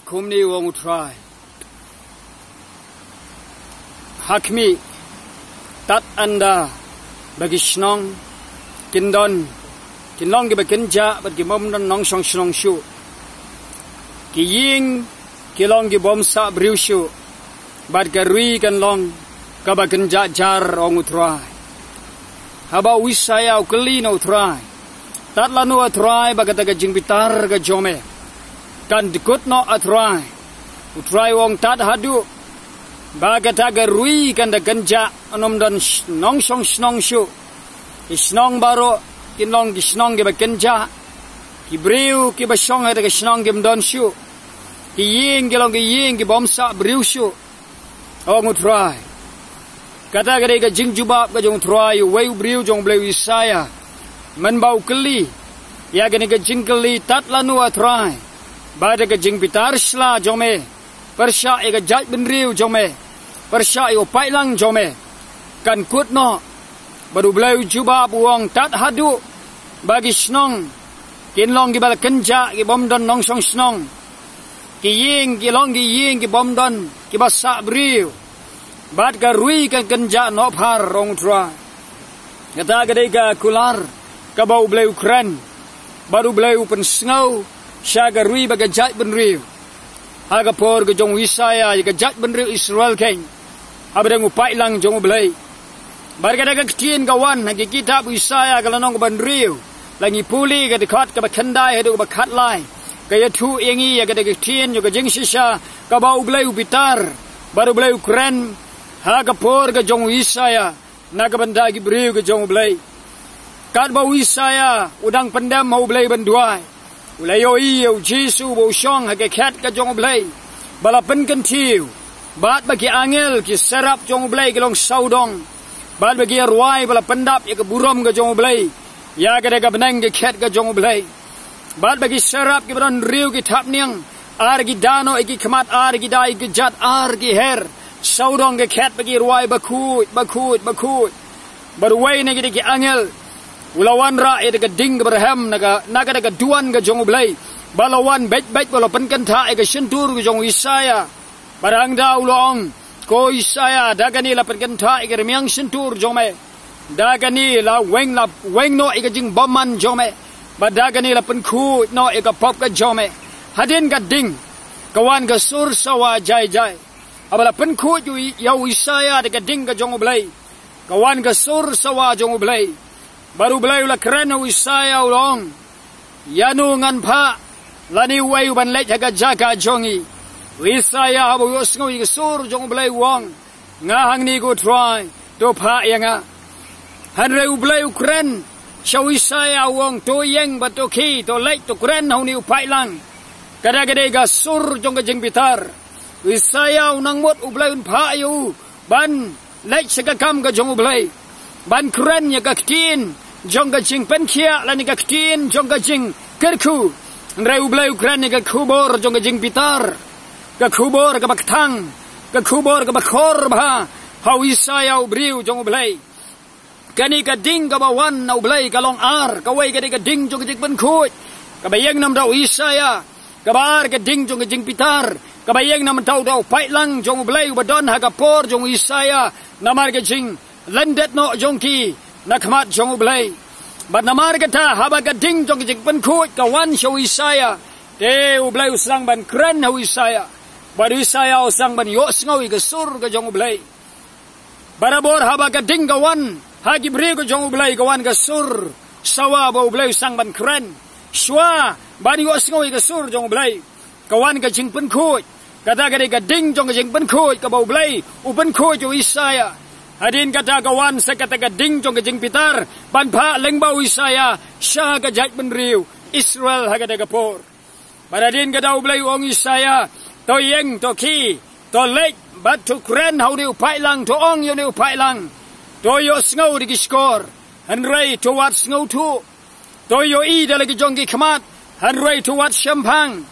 kumni wong utrai hakmi tat anda bagi snong kindon kinlong gi bekenja bagi mom don nong song snong shu ki ying kilong gi bom sa briu shu bad garui kan long ka bekenja jar ong utrai haba wisaya ukli no utrai tat lanu utrai bagata ga jingbitar ga jome kan dikut no utrai wong tat hadu bagata garui kan da ganja anom dan nong song snong shu isnong baro kinlong gi snong gi bekenja ki briu ki basong ha da snong gi don shu ki ying gi bom sa briu shu ong utrai kata gade ga jingjubab ga jong utrai wei briu jong bleu isaya man bau keli ya gane ga jingkeli tat lanu utrai bada ga jing pitar sla jome persya e ga jaj benriu jome persya e opai lang jome kan kut no baru bleu juba buang tat hadu bagi snong kinlong gi bal kenja gi bom don nong song snong ki ying gi bom don ki basa briu bad ga rui kan kenja no phar rong tra kata ga dei ga kular ka bau bleu kren baru bleu pen snau syaga rui baga jaj benriu haga por ga jong wisaya ga jaj benriu Israel king abadang upai lang jong blei barga daga kitien gawan hagi kitab wisaya ga lanong benriu langi puli ga dekat ka bakandai hedu ba khat lai ga yatu yengi ga daga kitien yo ga jing shisha ka bau bleu bitar baru bleu kren haga por ga jong wisaya naga bandagi briu ga jong blei kat bau wisaya udang pendam mau blei benduai ulayo iyo Jesu bo shong hage khat ka jong blei bala pen kan tiu bat bagi angel ki serap jong blei ki long saudong bat bagi ruai bala pendap ya ke burom ka jong blei ya ka de ka benang ki khat ka jong blei bat bagi serap ki bron riu ki thap niang ar ki dano ki khamat ar ki dai ki jat ar ki her saudong ki khat bagi ruai bakut berwai ne ki angel ulawan ra e ga ding berham naga daga duan ga jong blai balawan bet bala penkan tha e ga sentur ga jong Isaya barang da ulong ko Isaya daga ni la penkan tha e ga miang sentur jong me daga ni la weng no e ga jing boman jong me ba daga ni la pen khu no e ga pop ga jong me hadin ga ding kawan ga sur sawa jai abala pen khu yu yau Isaya daga ding ga jong blai kawan ga sur sawa jong blai baru belai la kerana wisaya ulong yanu ngan pha lani wei ban lek jaga jaga jongi wisaya habu yosngo i sur jong belai wong nga hang ni go try to pha yanga han reu belai ukren shawisaya wong to yeng ba to khi to lek to kren hau ni upai lang kada gade ga sur jong ga jeng bitar wisaya unang mot ublai un pha yu ban lek sega kam ga jong belai ban kren ya ga kin jong ga jing pen khia lani ga kin jong ga jing kerku reu bleu kren ga khubor jong ga jing bitar ga khubor ga baktang ga khubor ga bakhor ba hau Isaya ubriu jong blei kani ga ding ga bawan na blei ga long ar ga wei ga ding jong ga jing pen khoi ga bayang nam dau Isaya ga bar ga ding jong ga jing bitar ga bayang nam dau pai lang jong blei ba don ha ga por jong Isaya namar ga jing landet no jong ki nakmat jong blei bat namar kata haba gading jong jing pen khut kawan shaw Isaya te blei usang ban kren haw Isaya bar Isaya usang ban yo sngawi ga sur ga jong blei barabor haba gading kawan hagi bre ga jong blei kawan ga sur sawa bo blei usang ban kren shwa ban yo sngawi ga sur jong blei kawan ga jing pen khut kata ga gading jong jing pen khut ka bo blei u pen khut jo Isaya hadin kata kawan sekata gading jong jing pitar ban pha lengbau Isaya sha ga jaj benriu Israel haga daga por baradin ga dau blai ong Isaya to yeng to ki to lek bat to kren hau ni upai lang to ong yo ni upai lang to yo sngo di skor han rei to wat sngo tu to yo i da lagi jong ki khamat han rei to wat shampang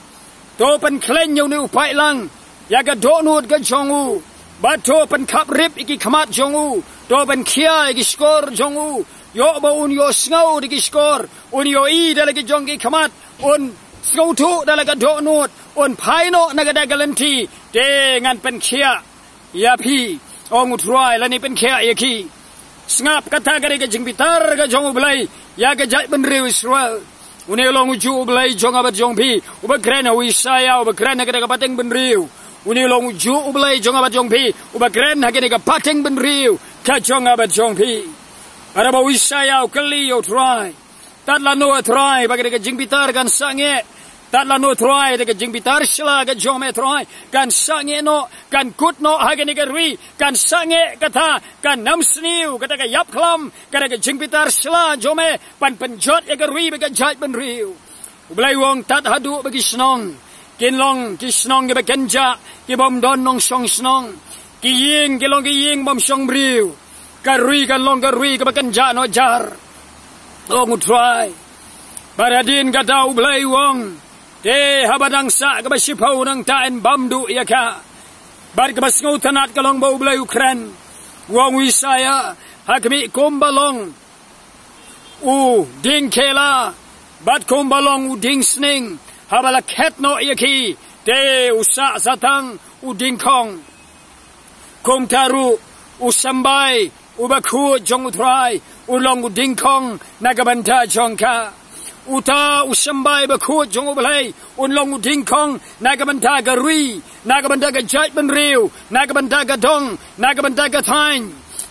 to pen klen yo ni upai lang ya ga do nut ga jongu bat to pen khap rip iki khamat jongu to pen khia iki skor jongu yo ba un yo sngo di skor un yo i da lagi jong ki khamat un Sengautu dalam kedok nut on paino nagada galanti dengan penkia ya pi ong utrai lani penkia ya ki sengap kata kare ke jingpitar ke jong ublai ya ke jai benriu Israel une long uju ublai jong abat jong pi ubakren wisaya ubakren nagada ke pateng benriu une long uju ublai jong abat jong pi ubakren nagada ke pateng benriu ke jong abat jong pi ada ba wisaya kali utrai tat lanu utrai bagi ke jingpitar kan sange tat lanu utrai de ke jingpitar sila ke jong me utrai kan sange no kan kut no hagani ke rui kan sange kata kan nam sniu kata ke yap klam kata ke jingpitar sila jong me pan penjot ya ke rui bagi jai benriu ublai wong tat hadu bagi snong kinlong ki snong ke bekenja ki bom don nong song snong ki ying bom song briu ka rui kan long ka rui ke bekenja no jar ong utrai baradin kata ublai wong te habadang sa ke basipau nang tain bamdu ya ka bar ke basngau tanat kalong bau ublai Ukran wong wisaya hakmi kombalong u ding kela bat kombalong u ding sning habala ketno yaki te usa satang u ding kong kom taru u sambai u baku jong utrai u long u ding kong nagabanta jongka uta u sambai baku jong ublai un long u ding kong nagabanta ga rui nagabanta ga jai benriu nagabanta ga dong nagabanta ga tain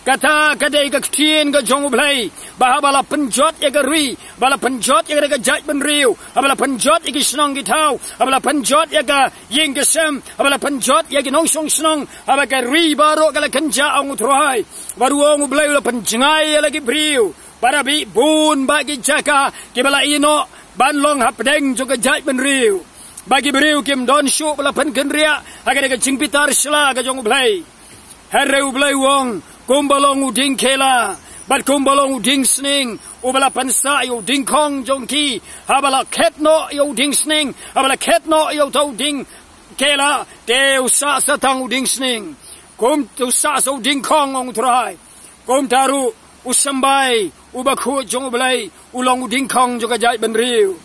kata kadai ka ktien ga jong ublai bahabala penjot ya ga rui bala penjot ya ga jai benriu abala penjot ya snong gi tau abala penjot ya ga ying ga sem abala penjot ya gi nong song snong abaka rui baro ga la kanja ong utrai baru ong ublai la penjengai ya lagi briu para bi bun bagi jaka ki bala ino ban long hapdeng juga jai benriu bagi briu kim don shu bala pen kenria aga ga jingpitar sila ga jong ublai herre ublai wong kumbalong uding kela bat kumbalong uding sning ubala pansa yo ding kong jongki habala ketno yo ding sning habala ketno yo tau ding kela te usa satang uding sning kum usa so ding kong ong trai kum taru usambai ubaku jong ublai ulong uding kong juga jai benriu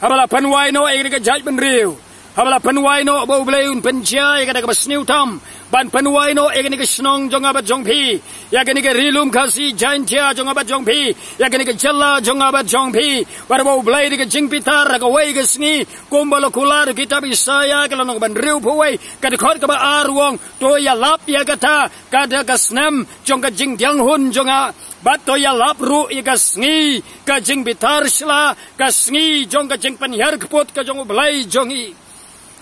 habala panwai no e ga jai benriu habala panwai no bo ublai un penjai ga ga basniu tam ban panuai no egani ke snong jong abat jong pi ya gani ke rilum khasi jaintia jong abat jong pi ya gani ke jalla jong abat jong pi barbo blai ke jingpitar ka wei ke sngi kombalo kular kita bisaya ka lanong ban riu phuai ka de khot ka ba arwong to ya lap ya kata ka da ka snam jong ka jing dyang hun jong a bat to ya lap ru ya ka sngi ka jingpitar sla ka sngi jong ka jing pan yar kpot ka jong blai jong i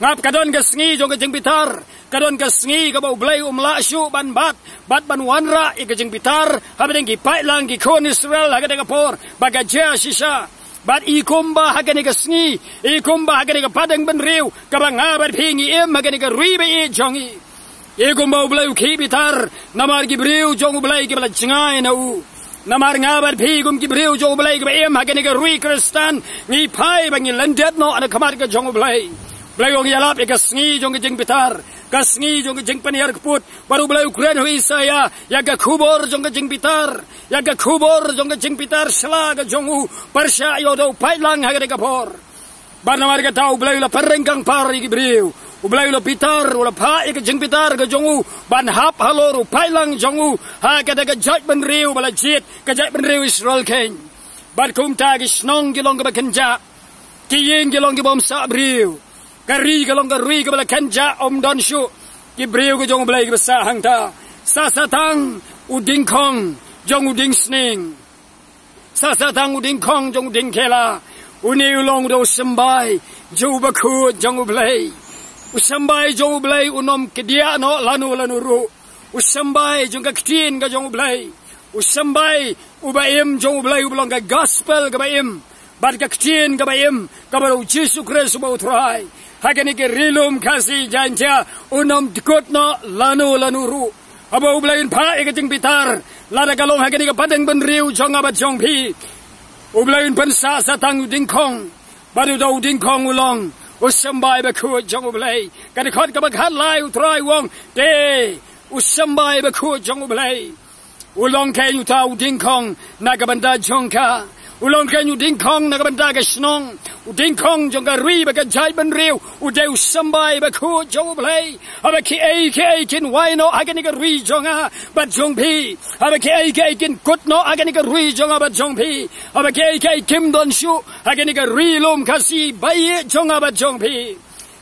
ngap kadon ka sngi jong ka jingpitar kadon ka sngi ka bau blai umla shu ban bat ban wanra ka jingpitar habeng ki pai lang ki kon Israel ha ka por bagaja sisa bat ikumba ha ka sngi ikumba ha ka padang ban riu ka banga bat pingi em ha ka ribe e jongi ikumba blai ki bitar namar ki briu jong blai ki bala jingai na u namar ngabar pi gum ki briu jong blai ki em ha ka rui kristan ni pai bangi landet no ana kamar ka jong blai blai ong yalap ka sngi jong jing bitar ka sngi jong jing paniar kput baru blai Ukran hui saya ya ka khubor jong jing bitar ya ka khubor jong jing bitar sla ka jong u persha yo do pai lang ha ka por ban namar ka tau blai la perengkang par ki briu ublai lo pitar ula pha ka jing bitar ka jong u ban hap halor pai lang jong u ha ka jai ban riu bala jit ka jai ban riu Israel ken ban kum ta ki snong ki long ka kenja ki ying ki long ki bom sa briu kari kalong kari ke bala kanja om don shu ki briu ke jong blai ke basa hang ta sa satang uding kong jong uding sning sa satang uding kong jong uding kela uni ulong do sambai jo baku jong blai usambai jong blai unom ke dia no lanu ru usambai jong ka ktin ka jong blai usambai ubaim jong blai ublong ka gospel ka baim bat ka ktin ka baim ka baru Jesus Kristus ba utrai hakani ke rilum khasi jancha unom dikot no lanu ru aba ublain pha e ka jingpitar lada kalong hakani ka padang ban riu jong abat jong pi ublain pan sa satang ding kong baru do ding kong ulong usambai ba khu jong ublai ka de khot ka ba khat lai utrai wong te usambai ba khu jong ublai ulong ke utau ding kong nagabanda jongka ulong kan uding kong na kabanta ka snong uding kong jong ka ri ba ka jai ban riu udeu sambai ba khu jong blai aba ki ai kin wai no agani ka ri jong a ba jong phi aba ki ai kin kut no agani ka ri jong a ba jong phi aba ki ai kim don shu agani ka ri lom ka si bai jong a ba jong phi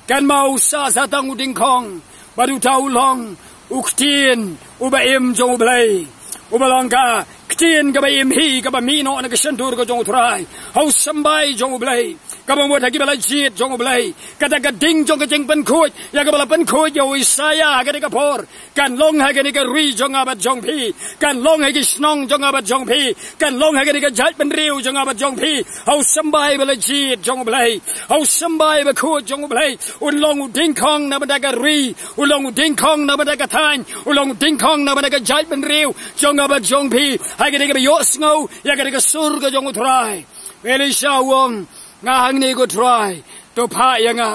kan mau sa tang uding kong baru tau long uktin uba im jong blai uba long ka ktin ka ba im hi ka ba mi no na ka sentur ka jong trai hau sambai jong blai ka ba mo thagi bala jit jong blai ka ta ka ding jong ka jeng pan khoi ya ka bala pan khoi yo isaya ka ka por kan long ha ka ni ka ri jong a ba jong phi kan long ha ki snong jong a ba jong phi kan long ha ka ni ka jat pan riu jong a ba jong phi hau sambai bala jit jong blai hau sambai ba khoi jong blai un long u ding khong na ba da ka ri un long u ding khong na ba da ka than un long u ding khong na ba da ka jat pan riu jong a ba jong phi ha ka ni ka yo sngo ya ka ni ka sur ka jong u trai veli sha wong nga hang ni ko try to pha yang a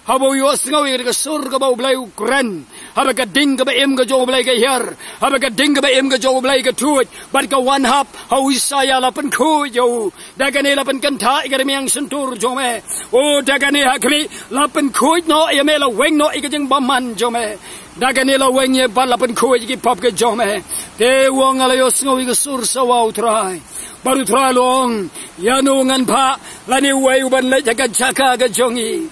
habo yo singawi ka sur ka ba blai ukran haba ka ding ka ba em ka jo blai ka her haba ka ding ka ba em ka jo blai ka tuot but ka one hap how isaya la pan khu yo da ka ne la pan kan tha ka miang sentur jo me o da ka ne hakli la pan khu no ya me la weng no ka jing ba man jo me da ka ne la weng ye ba la pan khu ki pop ka jo me te wong ala yo singawi ka sur sa wa try baru tralong yanungan pa lani way uban la jaga chaka ga jongi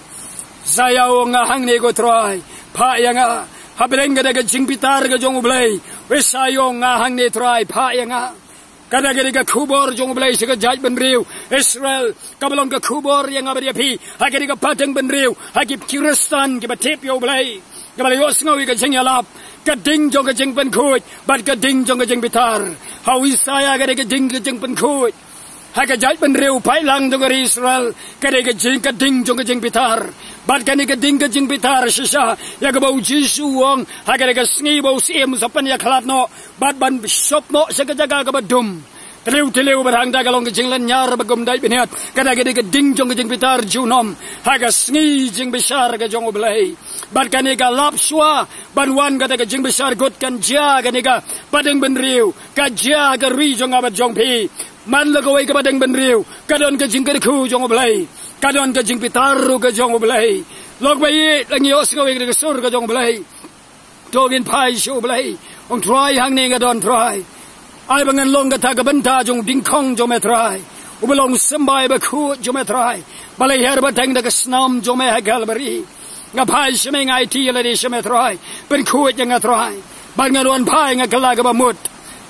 saya nga hang ne go try pa yanga hableng ga daga jingpitar ga jong blai we sayo nga hang ne try pa yanga kada ga khubor jong blai se ga jaj ban riu Israel kabalong ga khubor yanga bari phi ha ga pateng ban riu ha ki Kristan ki batep yo blai kabala yo sngawi ga jing yalap ka ding jong ga jing ban khoi bat ka ding jong ga jing pitar how isaya ga ding ga jing ban khoi ha ka jaj ban riu pai lang jong ga Israel ka ding jong ga jing pitar bat ka ni ka ding ga jing pitar shisha ya ga bau jisu wong ha ga sngi bau sim sa pan ya khalat no bat ban shop no sa ga jaga ga badum Teliu berhang dah kalau kejing lenyar bagum dai biniat kada gede geding jong kejing pitar junom haga sngi jing besar ke jong oblai bat kan ega lap swa ban wan kada kejing besar got kan ja kan ega padeng benriu ka ja ka ri jong abat jong pi man la gawai ka padeng benriu kadon kejing ke khu jong oblai kadon kejing pitar ke jong oblai lok bai langi os gawai ke sur ke jong oblai dogin pai shu oblai ong try hang ne ga don try ai bangan long ka ta banta jong ding khong jo me try ubelong sambai ba khu jo me try balai her ba tang da ka snam jo me ha galbari nga pai shme ngai ti la di shme try ben khu ja nga try ban nga ron pai nga kala ka ba mut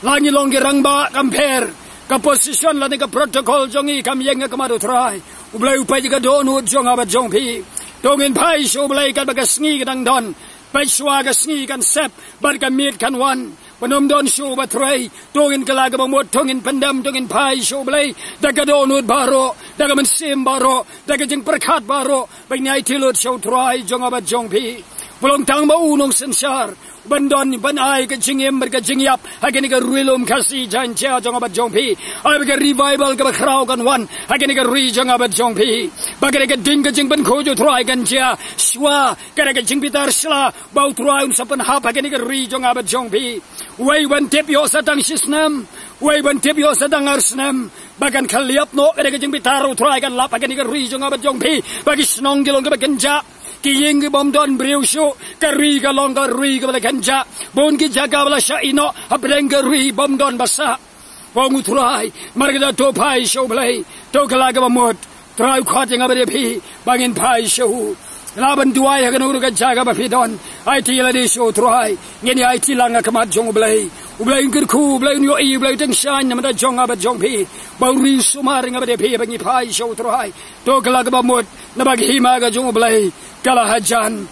langi long ki rang ba compare ka position la ni ka protocol jong i kam yeng ka ma do try ublai upai ka do nu jong aba jong pi dongin pai sho blai ka ba ka sngi ka dang don pai shwa ka sngi kan sep bar ka mit kan wan Panom don show batray tongin kalaga bamot tongin pandam tongin pai show blay daga donut baro daga man sim baro daga jing perkhat baro bainai tilot show try jong abat jong pi Pulong tang ba unong sensar bandon ban ai ka jingem ber ka jingyap hagani ka ruilum kasi jan cha jong abat jong pi ai ka revival ka khrau kan wan hagani ka ri jong abat jong pi bagare ka ding ka jing ban khojo try kan cha shwa ka ka jing pitar sla bau try un sapan hap hagani ka ri jong abat jong pi way ban tep yo satang sisnam way ban tep yo satang arsnam bagan khaliap no ka jing pitar try kan lap hagani ka ri jong abat jong pi bagi snong gilong ka bagan ja Kiying bom don briu shu kari ka long ka ri ka bala kanja bon ki jaga bala sha ino abreng ka ri bom don basa bong utrai marga to pai shu blai to kala ka bamot trai khat nga bare phi bangin pai shu laban duai ha kanu ka jaga ba phi don ai ti la di shu trai ngeni ai ti langa kamat jong blai ublai ngir khu blai yo i blai teng shan namda jong aba jong phi bauri sumar nga bare phi bangi pai shu trai to kala ka bamot na bag hima ka jong blai kala hajan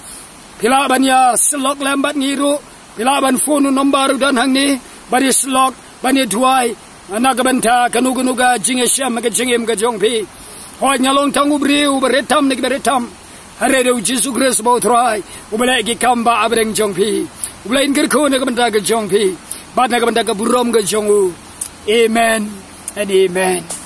pilaban ya slok lambat ngiru pilaban phone number dan hangni bari slok bani duai anak banta kanu ga jinge syam ga jingem ga jongpi hoy nyalong tangu briu beretam nik beretam hare de Jesus Christ bo try ubale gi kamba abreng jongpi ubale ngir ko ne ga banta ga jongpi bat na ga banta ga burom ga jongu amen and amen